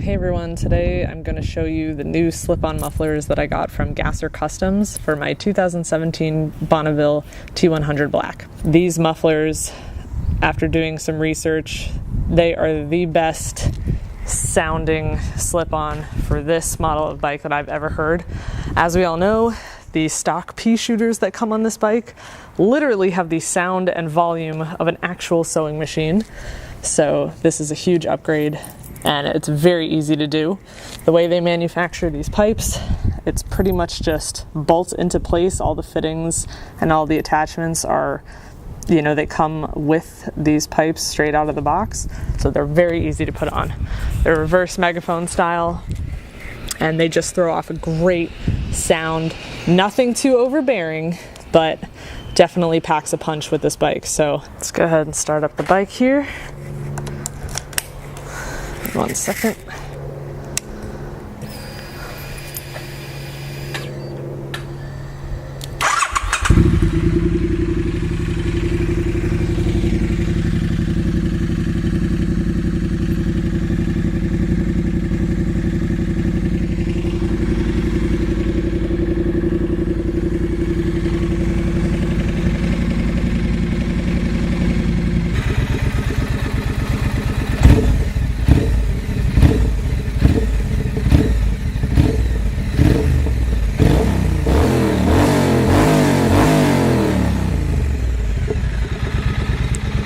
Hey everyone, today I'm going to show you the new slip-on mufflers that I got from Gasser Customs for my 2017 Bonneville T100 Black. These mufflers, after doing some research, they are the best sounding slip-on for this model of bike that I've ever heard. As we all know, the stock pea shooters that come on this bike literally have the sound and volume of an actual sewing machine. So this is a huge upgrade and it's very easy to do. The way they manufacture these pipes, it's pretty much just bolt into place. All the fittings and all the attachments are, they come with these pipes straight out of the box. So they're very easy to put on. They're reverse megaphone style and they just throw off a great sound. Nothing too overbearing, but definitely packs a punch with this bike. So let's go ahead and start up the bike here. 1 second.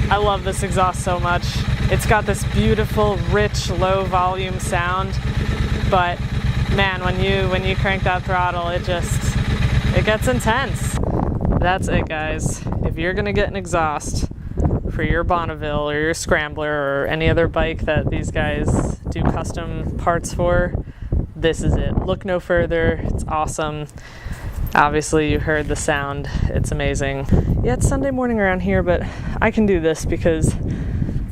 I love this exhaust so much. It's got this beautiful, rich, low volume sound, but man, when you crank that throttle, it gets intense. That's it, guys. If you're gonna get an exhaust for your Bonneville or your Scrambler or any other bike that these guys do custom parts for, this is it. Look no further. It's awesome. Obviously, you heard the sound. It's amazing. Yeah, it's Sunday morning around here, but I can do this because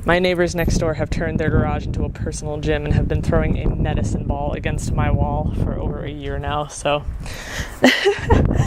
my neighbors next door have turned their garage into a personal gym and have been throwing a medicine ball against my wall for over a year now, so